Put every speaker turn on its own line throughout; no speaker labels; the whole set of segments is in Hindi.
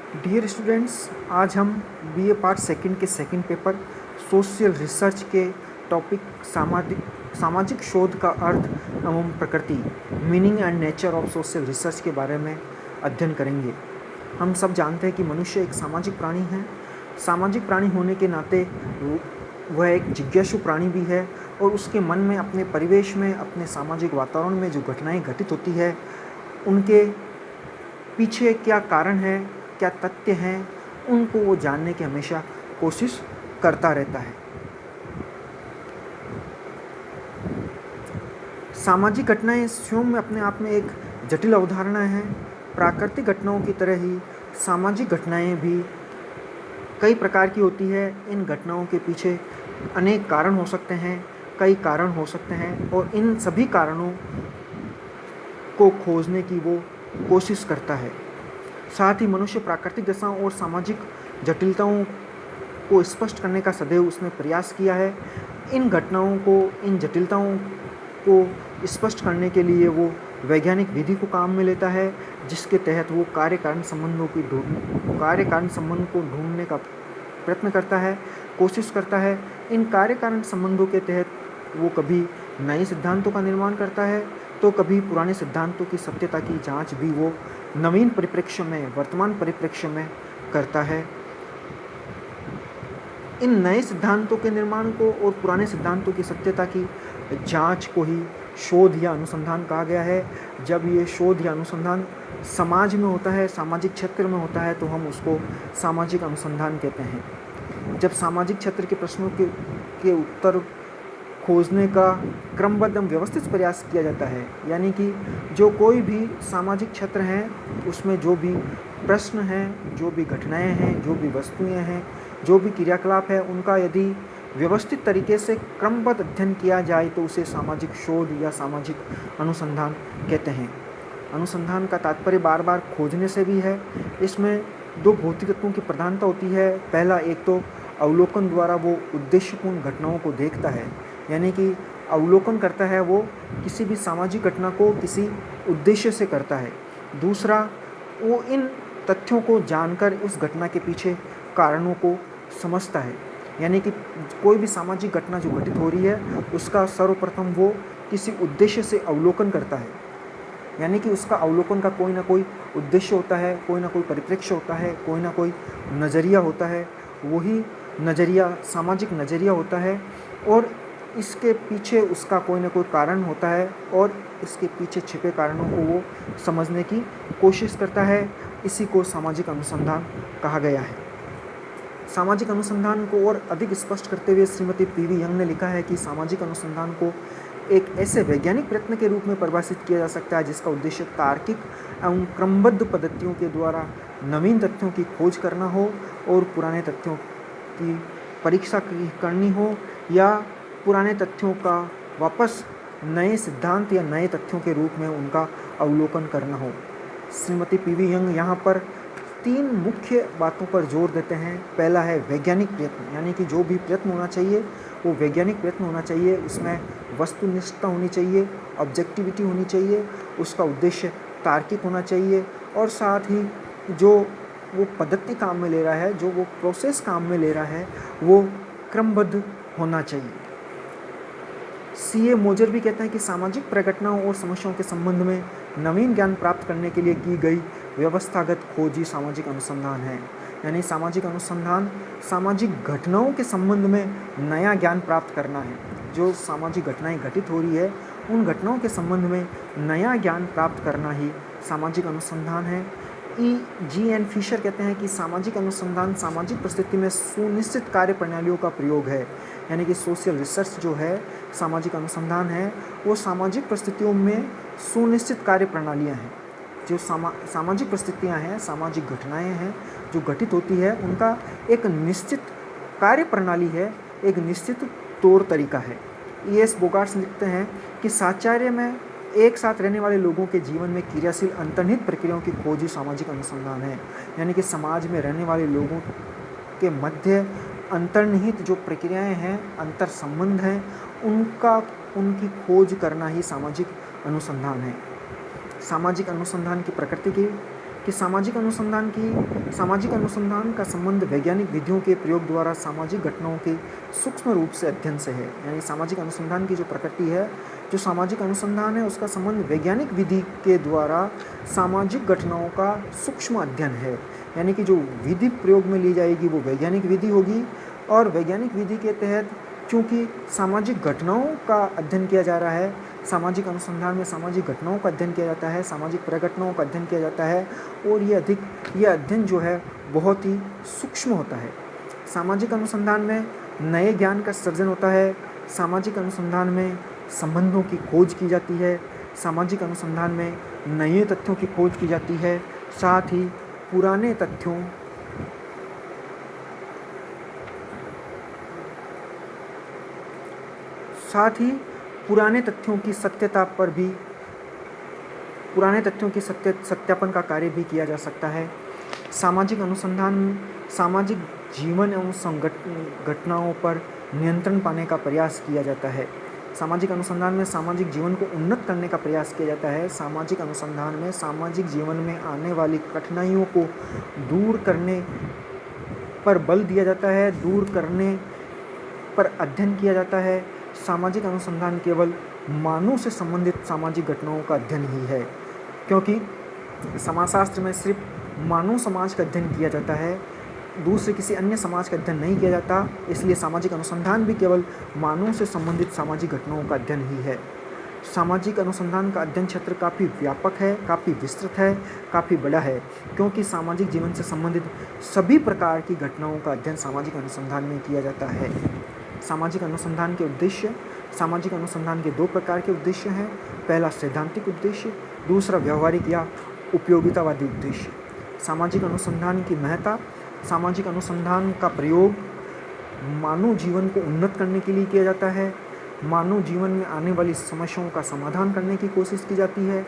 डियर स्टूडेंट्स, आज हम बीए पार्ट सेकंड के सेकंड पेपर सोशल रिसर्च के टॉपिक सामाजिक शोध का अर्थ एवं प्रकृति meaning and nature of social research के बारे में अध्ययन करेंगे। हम सब जानते हैं कि मनुष्य एक सामाजिक प्राणी है। सामाजिक प्राणी होने के नाते वह एक जिज्ञासु प्राणी भी है और उसके मन में अपने परिवेश में, अपने सामाजिक वातावरण में जो घटनाएं घटित होती है उनके पीछे क्या कारण है, क्या तथ्य हैं, उनको वो जानने की हमेशा कोशिश करता रहता है। सामाजिक घटनाएं स्वयं में अपने आप में एक जटिल अवधारणा है। प्राकृतिक घटनाओं की तरह ही सामाजिक घटनाएं भी कई प्रकार की होती है। इन घटनाओं के पीछे अनेक कारण हो सकते हैं, कई कारण हो सकते हैं और इन सभी कारणों को खोजने की वो कोशिश करता है। साथ ही मनुष्य प्राकृतिक दशाओं और सामाजिक जटिलताओं को स्पष्ट करने का सदैव उसने प्रयास किया है। इन घटनाओं को, इन जटिलताओं को स्पष्ट करने के लिए वो वैज्ञानिक विधि को काम में लेता है, जिसके तहत वो कार्य कारण संबंध को ढूंढने का प्रयत्न करता है, कोशिश करता है। इन कार्य कारण संबंधों के तहत वो कभी नए सिद्धांतों का निर्माण करता है तो कभी पुराने सिद्धांतों की सत्यता की जांच भी वो नवीन परिप्रेक्ष्य में, वर्तमान परिप्रेक्ष्य में करता है। इन नए सिद्धांतों के निर्माण को और पुराने सिद्धांतों की सत्यता की जांच को ही शोध या अनुसंधान कहा गया है। जब ये शोध या अनुसंधान समाज में होता है, सामाजिक क्षेत्र में होता है, तो हम उसको सामाजिक अनुसंधान कहते हैं। जब सामाजिक क्षेत्र के प्रश्नों के उत्तर खोजने का क्रमबद्ध एवं व्यवस्थित प्रयास किया जाता है, यानी कि जो कोई भी सामाजिक क्षेत्र है उसमें जो भी प्रश्न हैं, जो भी घटनाएं हैं, जो भी वस्तुएं हैं, जो भी क्रियाकलाप है, उनका यदि व्यवस्थित तरीके से क्रमबद्ध अध्ययन किया जाए तो उसे सामाजिक शोध या सामाजिक अनुसंधान कहते हैं। अनुसंधान का तात्पर्य बार बार खोजने से भी है। इसमें दो भौतिक तत्वों की प्रधानता होती है। पहला, एक तो अवलोकन द्वारा वो उद्देश्यपूर्ण घटनाओं को देखता है, यानी कि अवलोकन करता है वो किसी भी सामाजिक घटना को किसी उद्देश्य से करता है। दूसरा, वो इन तथ्यों को जानकर उस घटना के पीछे कारणों को समझता है, यानी कि कोई भी सामाजिक घटना जो घटित हो रही है उसका सर्वप्रथम वो किसी उद्देश्य से अवलोकन करता है, यानी कि उसका अवलोकन का कोई ना कोई उद्देश्य होता है, कोई ना कोई परिप्रेक्ष्य होता है, कोई ना कोई नज़रिया होता है। वही नज़रिया सामाजिक नज़रिया होता है और इसके पीछे उसका कोई ना कोई कारण होता है और इसके पीछे छिपे कारणों को वो समझने की कोशिश करता है। इसी को सामाजिक अनुसंधान कहा गया है। सामाजिक अनुसंधान को और अधिक स्पष्ट करते हुए श्रीमती पीवी यंग ने लिखा है कि सामाजिक अनुसंधान को एक ऐसे वैज्ञानिक प्रयत्न के रूप में परिभाषित किया जा सकता है जिसका उद्देश्य तार्किक एवं क्रमबद्ध पद्धतियों के द्वारा नवीन तथ्यों की खोज करना हो और पुराने तथ्यों की परीक्षा करनी हो या पुराने तथ्यों का वापस नए सिद्धांत या नए तथ्यों के रूप में उनका अवलोकन करना हो। श्रीमती पीवी यंग यहाँ पर तीन मुख्य बातों पर जोर देते हैं। पहला है वैज्ञानिक प्रयत्न, यानी कि जो भी प्रयत्न होना चाहिए वो वैज्ञानिक प्रयत्न होना चाहिए। उसमें वस्तुनिष्ठता होनी चाहिए, ऑब्जेक्टिविटी होनी चाहिए, उसका उद्देश्य तार्किक होना चाहिए और साथ ही जो वो पद्धति काम में ले रहा है, जो वो प्रोसेस काम में ले रहा है, वो क्रमबद्ध होना चाहिए। C.A. मोजर भी कहते हैं कि सामाजिक प्रघटनाओं और समस्याओं के संबंध में नवीन ज्ञान प्राप्त करने के लिए की गई व्यवस्थागत खोज ही सामाजिक अनुसंधान है। यानी सामाजिक अनुसंधान सामाजिक घटनाओं के संबंध में नया ज्ञान प्राप्त करना है। जो सामाजिक घटनाएं घटित हो रही है उन घटनाओं के संबंध में नया ज्ञान प्राप्त करना ही सामाजिक अनुसंधान है। E.G.N. फिशर कहते हैं कि सामाजिक अनुसंधान सामाजिक परिस्थिति में सुनिश्चित कार्य प्रणालियों का प्रयोग है, यानी कि सोशल रिसर्च जो है, सामाजिक अनुसंधान है, वो सामाजिक परिस्थितियों में सुनिश्चित कार्य प्रणालियाँ हैं। जो सामाजिक परिस्थितियाँ हैं, सामाजिक घटनाएं हैं जो घटित होती है, उनका एक निश्चित कार्य प्रणाली है, एक निश्चित तौर तरीका है। E.S. बोगार्ट्स लिखते हैं कि साहचर्य में एक साथ रहने वाले लोगों के जीवन में क्रियाशील अंतर्निहित प्रक्रियाओं की खोज ही सामाजिक अनुसंधान है, यानी कि समाज में रहने वाले लोगों के मध्य अंतर्निहित जो प्रक्रियाएं हैं, अंतर संबंध हैं, उनकी खोज करना ही सामाजिक अनुसंधान है। सामाजिक अनुसंधान की प्रकृति कि सामाजिक अनुसंधान का संबंध वैज्ञानिक विधियों के प्रयोग द्वारा सामाजिक घटनाओं के सूक्ष्म रूप से अध्ययन से है। यानी सामाजिक अनुसंधान की जो प्रकृति है, जो सामाजिक अनुसंधान है, उसका संबंध वैज्ञानिक विधि के द्वारा सामाजिक घटनाओं का सूक्ष्म अध्ययन है। यानी कि जो विधि प्रयोग में ली जाएगी वो वैज्ञानिक विधि होगी, और वैज्ञानिक विधि के तहत चूँकि सामाजिक घटनाओं का अध्ययन किया जा रहा है, सामाजिक अनुसंधान में सामाजिक घटनाओं का अध्ययन किया जाता है, सामाजिक प्रघटनाओं का अध्ययन किया जाता है, और ये अध्ययन जो है बहुत ही सूक्ष्म होता है। सामाजिक अनुसंधान में नए ज्ञान का सृजन होता है, सामाजिक अनुसंधान में संबंधों की खोज की जाती है, सामाजिक अनुसंधान में नए तथ्यों की खोज की जाती है, साथ ही पुराने तथ्यों की सत्यता पर भी सत्यापन का कार्य भी किया जा सकता है। सामाजिक अनुसंधान सामाजिक जीवन एवं घटनाओं पर नियंत्रण पाने का प्रयास किया जाता है। सामाजिक अनुसंधान में सामाजिक जीवन को उन्नत करने का प्रयास किया जाता है। सामाजिक अनुसंधान में सामाजिक जीवन में आने वाली कठिनाइयों को दूर करने पर बल दिया जाता है, दूर करने पर अध्ययन किया जाता है। सामाजिक अनुसंधान केवल मानव से संबंधित सामाजिक घटनाओं का अध्ययन ही है, क्योंकि समाजशास्त्र में सिर्फ मानव समाज का अध्ययन किया जाता है, दूसरे किसी अन्य समाज का अध्ययन नहीं किया जाता। इसलिए सामाजिक अनुसंधान भी केवल मानव से संबंधित सामाजिक घटनाओं का अध्ययन ही है। सामाजिक अनुसंधान का अध्ययन क्षेत्र काफ़ी व्यापक है, काफ़ी विस्तृत है, काफ़ी बड़ा है, क्योंकि सामाजिक जीवन से संबंधित सभी प्रकार की घटनाओं का अध्ययन सामाजिक अनुसंधान में किया जाता है। सामाजिक अनुसंधान के 2 प्रकार के उद्देश्य हैं। पहला सैद्धांतिक उद्देश्य, दूसरा व्यावहारिक या उपयोगितावादी उद्देश्य। सामाजिक अनुसंधान की महत्ता, सामाजिक अनुसंधान का प्रयोग मानव जीवन को उन्नत करने के लिए किया जाता है, मानव जीवन में आने वाली समस्याओं का समाधान करने की कोशिश की जाती है,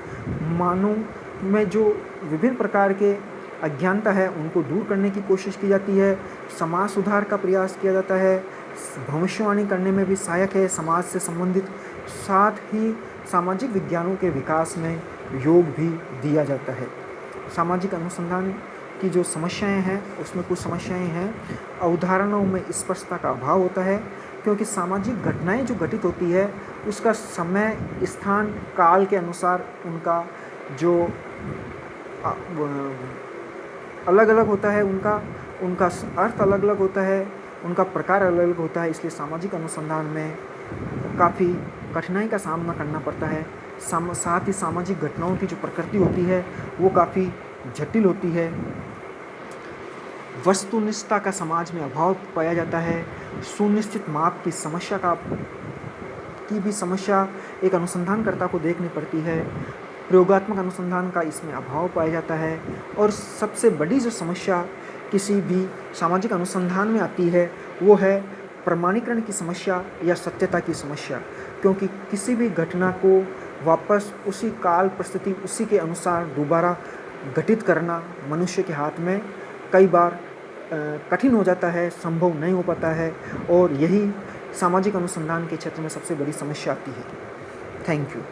मानव में जो विभिन्न प्रकार के अज्ञानता है उनको दूर करने की कोशिश की जाती है, समाज सुधार का प्रयास किया जाता है, भविष्यवाणी करने में भी सहायक है, समाज से संबंधित, साथ ही सामाजिक विज्ञानों के विकास में योग भी दिया जाता है। सामाजिक अनुसंधान की जो समस्याएं हैं उसमें कुछ समस्याएं हैं। अवधारणाओं में स्पष्टता का अभाव होता है, क्योंकि सामाजिक घटनाएं जो घटित होती है उसका समय, स्थान, काल के अनुसार उनका जो अलग अलग होता है, उनका अर्थ अलग अलग होता है, उनका प्रकार अलग अलग होता है। इसलिए सामाजिक अनुसंधान में काफ़ी कठिनाई का सामना करना पड़ता है। साथ ही सामाजिक घटनाओं की जो प्रकृति होती है वो काफ़ी जटिल होती है। वस्तुनिष्ठता का समाज में अभाव पाया जाता है। सुनिश्चित माप की भी समस्या एक अनुसंधानकर्ता को देखनी पड़ती है। प्रयोगात्मक अनुसंधान का इसमें अभाव पाया जाता है। और सबसे बड़ी जो समस्या किसी भी सामाजिक अनुसंधान में आती है वो है प्रमाणीकरण की समस्या या सत्यता की समस्या, क्योंकि किसी भी घटना को वापस उसी काल परिस्थिति उसी के अनुसार दोबारा घटित करना मनुष्य के हाथ में कई बार कठिन हो जाता है, संभव नहीं हो पाता है, और यही सामाजिक अनुसंधान के क्षेत्र में सबसे बड़ी समस्या आती है। Thank you.